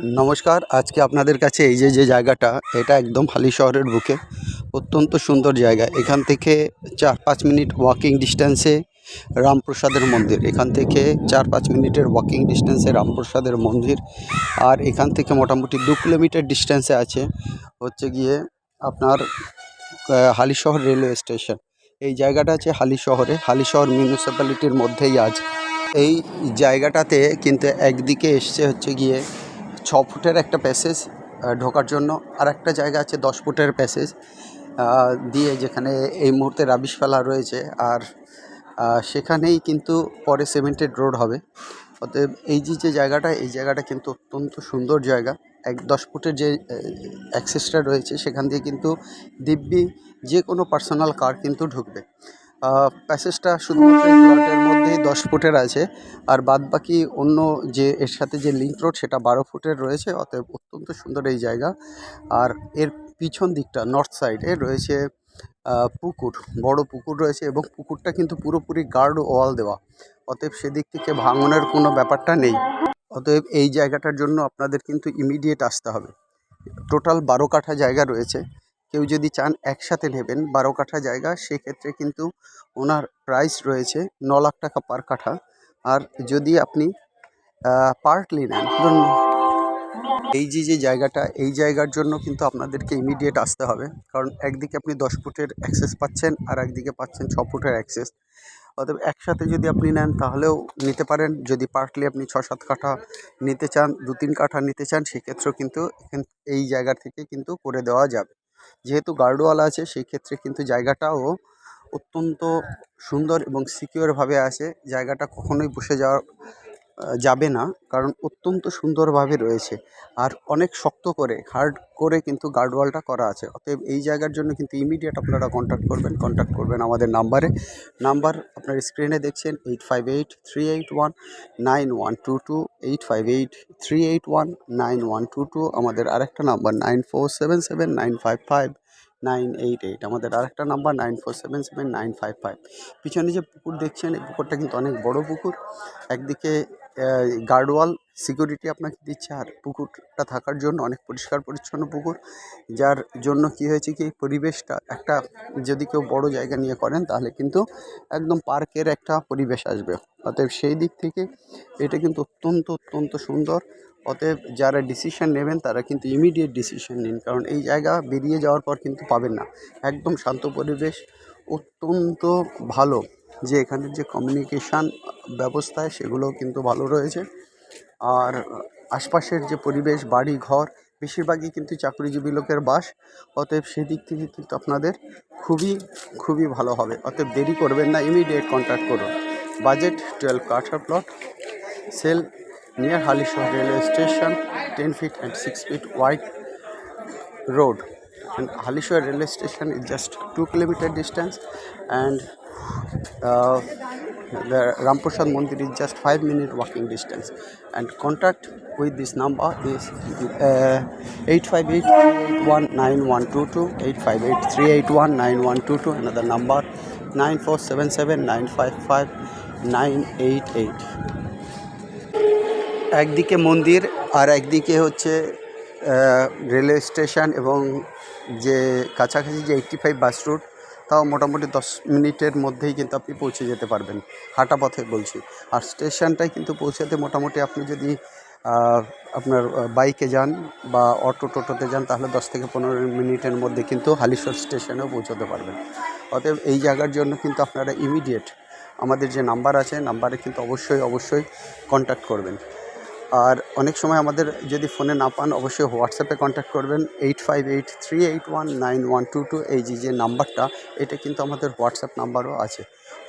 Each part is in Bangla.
নমস্কার। আজকে আপনাদের কাছে এই যে জায়গাটা, এটা একদম হালি শহরের বুকে অত্যন্ত সুন্দর জায়গা। এখান থেকে 4-5 মিনিট ওয়াকিং ডিস্ট্যান্সে রামপ্রসাদের মন্দির। এখান থেকে 4-5 মিনিটের ওয়াকিং ডিস্ট্যান্সে রামপ্রসাদের মন্দির। আর এখান থেকে মোটামুটি 2 কিলোমিটার ডিস্ট্যান্সে আছে হচ্ছে গিয়ে আপনার হালিশহর রেলওয়ে স্টেশন। এই জায়গাটা আছে হালিশহরে, হালিশহর মিউনিসিপ্যালিটির মধ্যেই আছে। এই জায়গাটাতে কিন্তু একদিকে এসছে হচ্ছে গিয়ে 6 ফুটের একটা প্যাসেজ ঢোকার জন্য, আর একটা জায়গা আছে 10 ফুটের প্যাসেজ দিয়ে, যেখানে এই মুহূর্তে রাবিশ ফেলা রয়েছে। আর সেখানেই কিন্তু পরে সিমেন্টেড রোড হবে। অতএব এই যে জায়গাটা, এই জায়গাটা কিন্তু অত্যন্ত সুন্দর জায়গা। 10 ফুটের যে অ্যাক্সেসটা রয়েছে, সেখান দিয়ে কিন্তু দিব্যি যে কোনো পার্সোনাল কার কিন্তু ঢুকবে। প্যাসেজটা শুধুমাত্র এই প্লটের মধ্যেই 10 ফুটের আছে, আর বাদবাকি অন্য যে এর সাথে যে লিঙ্ক রোড, সেটা 12 ফুটের রয়েছে। অতএব অত্যন্ত সুন্দর এই জায়গা। আর এর পিছন দিকটা নর্থ সাইডে রয়েছে পুকুর, বড় পুকুর রয়েছে, এবং পুকুরটা কিন্তু পুরোপুরি গার্ড ওয়াল দেওয়া। অতএব সেদিক থেকে ভাঙনের কোনো ব্যাপারটা নেই। অতএব এই জায়গাটার জন্য আপনাদের কিন্তু ইমিডিয়েট আসতে হবে। টোটাল 12 কাঠা জায়গা রয়েছে। কেউ যদি চান একসাথে নেবেন 12 কাঠা জায়গা, সেক্ষেত্রে কিন্তু ওনার প্রাইস রয়েছে 9 লাখ টাকা পার কাঠা। আর যদি আপনি পার্টলি নেন, ধরুন এই যে জায়গাটা, এই জায়গার জন্য কিন্তু আপনাদেরকে ইমিডিয়েট আসতে হবে। কারণ একদিকে আপনি 10 ফুটের অ্যাক্সেস পাচ্ছেন, আর একদিকে পাচ্ছেন 6 ফুটের অ্যাক্সেস। অতএব একসাথে যদি আপনি নেন তাহলেও নিতে পারেন। যদি পার্টলি আপনি 6-7 কাঠা নিতে চান, 2-3 কাঠা নিতে চান, সেক্ষেত্রেও কিন্তু এই জায়গা থেকে কিন্তু করে দেওয়া যাবে। যেহেতু গার্ডওয়াল আছে, সেই ক্ষেত্রে কিন্তু জায়গাটাও অত্যন্ত সুন্দর এবং সিকিউরভাবে আছে। জায়গাটা কখনোই বসে যাবে না, কারণ অত্যন্ত সুন্দরভাবে রয়েছে। আর অনেক শক্ত করে, হার্ড করে কিন্তু গার্ডওয়ালটা করা আছে। অতএব এই জায়গার জন্য কিন্তু ইমিডিয়েট আপনারা কন্ট্যাক্ট করবেন আমাদের নাম্বার আপনার স্ক্রিনে দেখছেন, 8583819122, 8583819122। আমাদের আরেকটা নাম্বার 9477955988, আমাদের আরেকটা নাম্বার 9477955955। পিছনে যে পুকুর দেখছেন, এই পুকুরটা কিন্তু অনেক বড় পুকুর। একদিকে গার্ডওয়াল সিকিউরিটি আপনাকে দিচ্ছে, আর পুকুরটা থাকার জন্য অনেক পরিষ্কার পরিচ্ছন্ন পুকুর। যার জন্য কি হয়েছে কি, পরিবেশটা একটা, যদি কেউ বড় জায়গা নিয়ে করেন তাহলে কিন্তু একদম পার্কের একটা পরিবেশ আসবে। অতএব সেই দিক থেকে এটা কিন্তু অত্যন্ত সুন্দর। অতএব যারা ডিসিশন নেবেন তারা কিন্তু ইমিডিয়েট ডিসিশন নিন, কারণ এই জায়গা বেরিয়ে যাওয়ার পর কিন্তু পাবেন না। একদম শান্ত পরিবেশ, অত্যন্ত ভালো। যে এখানের যে কমিউনিকেশান ব্যবস্থায়, সেগুলোও কিন্তু ভালো রয়েছে। আর আশপাশের যে পরিবেশ, বাড়ি ঘর, বেশিরভাগই কিন্তু চাকরিজীবী লোকের বাস। অতএব সেদিক থেকে কিন্তু আপনাদের খুবই ভালো হবে। অতএব দেরি করবেন না, ইমিডিয়েট কন্ট্যাক্ট করুন। বাজেট 12 কাঠা plot, sale near Halishahar railway station, 10 feet and 6 feet wide road. And Halishwar railway station is just 2 kilometer distance, and the Ramprasad Mandir is just 5-minute walking distance. And contact with this number is 858-381-9122, 858-381-9122. Another number 9477955988. একদিকে মন্দির, আর একদিকে হচ্ছে রেলওয়ে স্টেশন, এবং যে কাছাকাছি যে 85 বাস রুট, তাও মোটামুটি 10 মিনিটের মধ্যেই কিন্তু আপনি পৌঁছে যেতে পারবেন, হাঁটা পথে বলছি। আর স্টেশনটাই কিন্তু পৌঁছাতে মোটামুটি, আপনি যদি আপনার বাইকে যান বা টোটোতে যান, তাহলে 10 থেকে 15 মিনিটের মধ্যে কিন্তু হালিশহর স্টেশনেও পৌঁছতে পারবেন। অতএব এই জায়গার জন্য কিন্তু আপনারা ইমিডিয়েট আমাদের যে নাম্বার আছে, নাম্বারে কিন্তু অবশ্যই কন্ট্যাক্ট করবেন। আর অনেক সময় আমাদের যদি ফোনে না পান, অবশ্যই হোয়াটসঅ্যাপে কন্ট্যাক্ট করবেন, 8583819122। এই যে নাম্বারটা, এটা কিন্তু আমাদের হোয়াটসঅ্যাপ নাম্বারও আছে।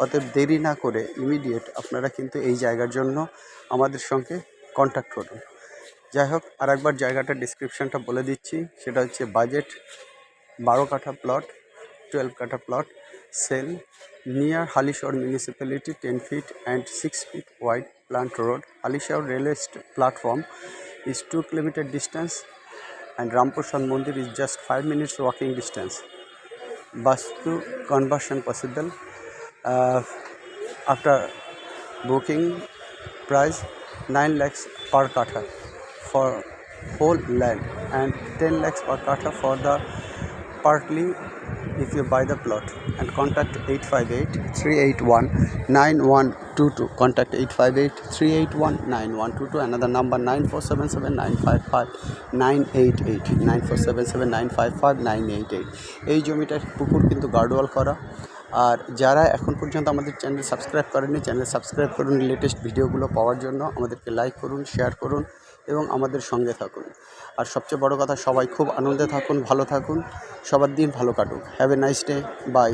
অতএব দেরি না করে ইমিডিয়েট আপনারা কিন্তু এই জায়গার জন্য আমাদের সঙ্গে কন্ট্যাক্ট করুন। যাই হোক, আর একবার জায়গাটার ডিসক্রিপশানটা বলে দিচ্ছি। সেটা হচ্ছে বাজেট 12 কাঠা প্লট, 12 কাঠা plot, sale near Halishahar municipality, 10 feet and 6 feet wide plant road. Halishahar railway platform is 2 kilometer distance, and Ramprasad Mandir is just 5 minutes walking distance. Bus to conversion possible. After booking, price 9 lakhs per kathা for whole land, and 10 lakhs per kata for the partly if you buy the plot. And contact 858-381-9122. Contact 858-381-9122. Another number 9477-955-988 9477-955-988. এই জমিটার পুকুর কিন্তু গার্ডওয়াল করা। আর যারা এখন পর্যন্ত আমাদের চ্যানেল সাবস্ক্রাইব করেননি, চ্যানেল সাবস্ক্রাইব করুন। লেটেস্ট ভিডিওগুলো পাওয়ার জন্য আমাদেরকে লাইক করুন, শেয়ার করুন এবং আমাদের সঙ্গে থাকুন। আর সবচেয়ে বড় কথা, সবাই খুব আনন্দে থাকুন, ভালো থাকুন, সবার দিন ভালো কাটুক। Have a nice day, by.